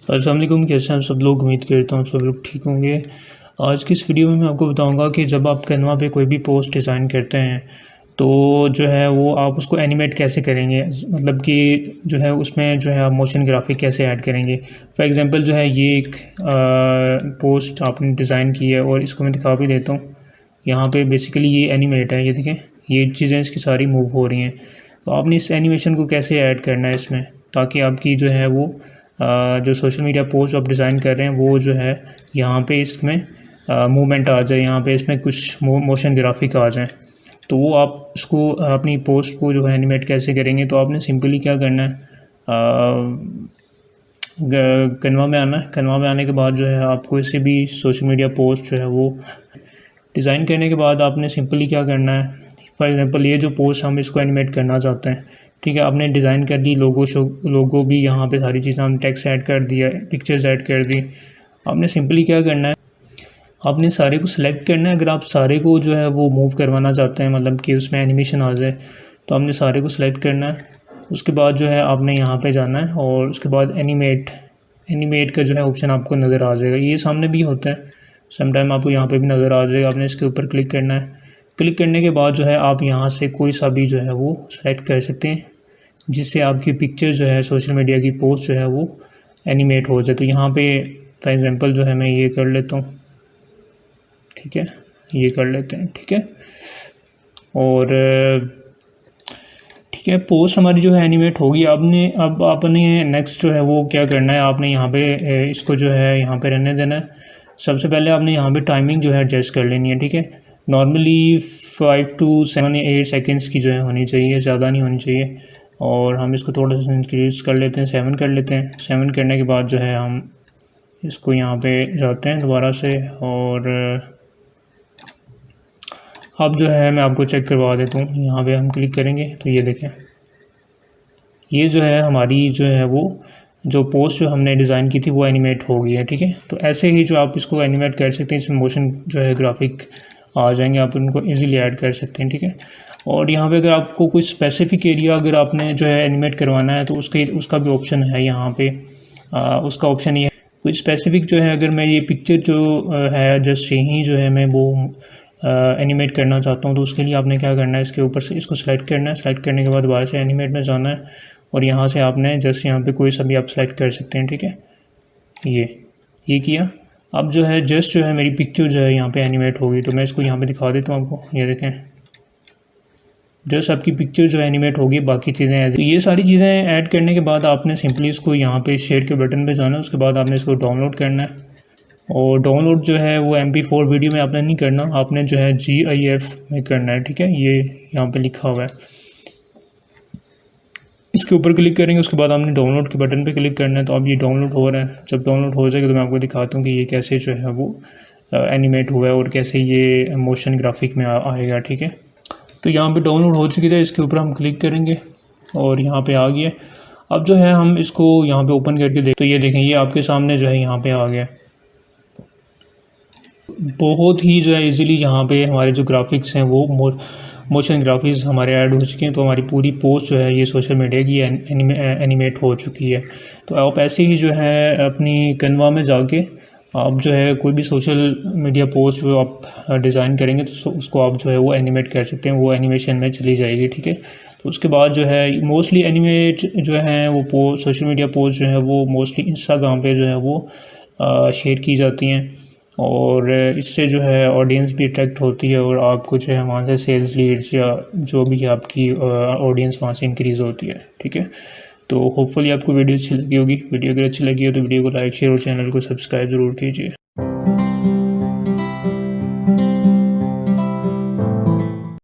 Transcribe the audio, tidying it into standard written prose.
अस्सलाम वालेकुम, कैसे हैं आप सब लोग। उम्मीद करता हूँ सब लोग ठीक होंगे। आज की इस वीडियो में मैं आपको बताऊंगा कि जब आप कैनवा पे कोई भी पोस्ट डिज़ाइन करते हैं तो जो है वो आप उसको एनिमेट कैसे करेंगे, मतलब कि जो है उसमें जो है आप मोशन ग्राफिक कैसे ऐड करेंगे। फॉर एग्जांपल जो है ये एक पोस्ट आपने डिज़ाइन की है और इसको मैं दिखा भी देता हूँ। यहाँ पे बेसिकली ये एनिमेट है, ये देखें ये चीज़ें इसकी सारी मूव हो रही हैं। तो आपने इस एनिमेशन को कैसे ऐड करना है इसमें, ताकि आपकी जो है वो जो सोशल मीडिया पोस्ट आप डिज़ाइन कर रहे हैं वो जो है यहाँ पे इसमें मूवमेंट आ जाए, यहाँ पे इसमें कुछ मोशन ग्राफिक आ जाए। तो वो आप इसको अपनी पोस्ट को जो है एनिमेट कैसे करेंगे, तो आपने सिंपली क्या करना है, कैनवा में आना है। कैनवा में आने के बाद जो है आपको किसी भी सोशल मीडिया पोस्ट जो है वो डिज़ाइन करने के बाद आपने सिंपली क्या करना है, फॉर एग्जांपल ये जो पोस्ट हम इसको एनिमेट करना चाहते हैं, ठीक है, आपने डिज़ाइन कर दी, लोगो भी यहाँ पे सारी चीज़ें हम टेक्स्ट ऐड कर दिया, पिक्चर्स ऐड कर दी। आपने सिंपली क्या करना है, आपने सारे को सिलेक्ट करना है। अगर आप सारे को जो है वो मूव करवाना चाहते हैं, मतलब कि उसमें एनिमेशन आ जाए, तो आपने सारे को सिलेक्ट करना है। उसके बाद जो है आपने यहाँ पे जाना है और उसके बाद एनिमेट का जो है ऑप्शन आपको नज़र आ जाएगा। ये सामने भी होता है, समटाइम आपको यहाँ पे भी नज़र आ जाएगा। आपने इसके ऊपर क्लिक करना है। क्लिक करने के बाद जो है आप यहाँ से कोई सा भी जो है वो सिलेक्ट कर सकते हैं, जिससे आपकी पिक्चर जो है सोशल मीडिया की पोस्ट जो है वो एनिमेट हो जाए। तो यहाँ पे फॉर एग्जांपल जो है मैं ये कर लेता हूँ, ठीक है, ये कर लेते हैं, ठीक है। और ठीक है, पोस्ट हमारी जो है एनिमेट होगी। अब आपने नेक्स्ट जो है वो क्या करना है, आपने यहाँ पे इसको जो है यहाँ पे रहने देना है। सबसे पहले आपने यहाँ पे टाइमिंग जो है एडजस्ट कर लेनी है, ठीक है। नॉर्मली 5 to 7 या 8 सेकेंड्स की जो है होनी चाहिए, ज़्यादा नहीं होनी चाहिए। और हम इसको थोड़ा सा इंक्रीज़ कर लेते हैं, 7 कर लेते हैं। 7 करने के बाद जो है हम इसको यहाँ पे जाते हैं दोबारा से, और अब जो है मैं आपको चेक करवा देता हूँ। यहाँ पे हम क्लिक करेंगे तो ये देखें, ये जो है हमारी जो है वो जो पोस्ट जो हमने डिज़ाइन की थी वो एनिमेट हो गई है, ठीक है। तो ऐसे ही जो आप इसको एनिमेट कर सकते हैं, इसमें मोशन जो है ग्राफिक आ जाएंगे, आप उनको इजीली ऐड कर सकते हैं, ठीक है। और यहाँ पे अगर आपको कोई स्पेसिफिक एरिया अगर आपने जो है एनिमेट करवाना है तो उसका भी ऑप्शन है यहाँ पे। उसका ऑप्शन ये है, कोई स्पेसिफिक जो है, अगर मैं ये पिक्चर जो है जस्ट यहीं जो है मैं वो एनिमेट करना चाहता हूँ, तो उसके लिए आपने क्या करना है, इसके ऊपर से इसको सेलेक्ट करना है। सेलेक्ट करने के बाद दोबारा से एनिमेट में जाना है और यहाँ से आपने जस्ट यहाँ पे कोई सा भी आप सेलेक्ट कर सकते हैं, ठीक है। ये किया। अब जो है जस्ट जो है मेरी पिक्चर जो है यहाँ पे एनिमेट होगी, तो मैं इसको यहाँ पे दिखा देता हूँ आपको। ये देखें, जस्ट आपकी पिक्चर जो है एनिमेट होगी, बाकी चीज़ें ऐसे। ये सारी चीज़ें ऐड करने के बाद आपने सिंपली इसको यहाँ पे शेयर के बटन पे जाना है। उसके बाद आपने इसको डाउनलोड करना है, और डाउनलोड जो है वो MP4 वीडियो में आपने नहीं करना, आपने जो है GIF में करना है, ठीक है। ये यहाँ पे लिखा हुआ है, इसके ऊपर क्लिक करेंगे। उसके बाद आपने डाउनलोड के बटन पे क्लिक करना है। तो अब ये डाउनलोड हो रहा है। जब डाउनलोड हो जाएगा तो मैं आपको दिखाता हूँ कि ये कैसे जो है वो एनिमेट हुआ है और कैसे ये मोशन ग्राफिक में आएगा, ठीक है। तो यहाँ पे डाउनलोड हो चुकी है, इसके ऊपर हम क्लिक करेंगे और यहाँ पे आ गया। अब जो है हम इसको यहाँ पे ओपन करके देख, तो ये देखें ये आपके सामने जो है यहाँ पे आ गया। बहुत ही जो है इजीली यहाँ पे हमारे जो ग्राफिक्स हैं वो मोशन ग्राफिक्स हमारे ऐड हो चुके हैं। तो हमारी पूरी पोस्ट जो है ये सोशल मीडिया की एनिमेट हो चुकी है। तो आप ऐसे ही जो है अपनी कैनवा में जाके आप जो है कोई भी सोशल मीडिया पोस्ट जो आप डिज़ाइन करेंगे तो उसको आप जो है वो एनिमेट कर सकते हैं, वो एनिमेशन में चली जाएगी, ठीक है। तो उसके बाद जो है मोस्टली एनिमेट जो है वो सोशल मीडिया पोस्ट जो है वो मोस्टली इंस्टाग्राम पे जो है वो शेयर की जाती हैं, और इससे जो है ऑडियंस भी अट्रैक्ट होती है और आपको जो है वहाँ से सेल्स लीड्स या जो भी आपकी ऑडियंस वहाँ से इंक्रीज़ होती है, ठीक है। तो होपफुली आपको वीडियो अच्छी लगी होगी। वीडियो अगर अच्छी लगी हो तो वीडियो को लाइक शेयर और चैनल को सब्सक्राइब ज़रूर कीजिए।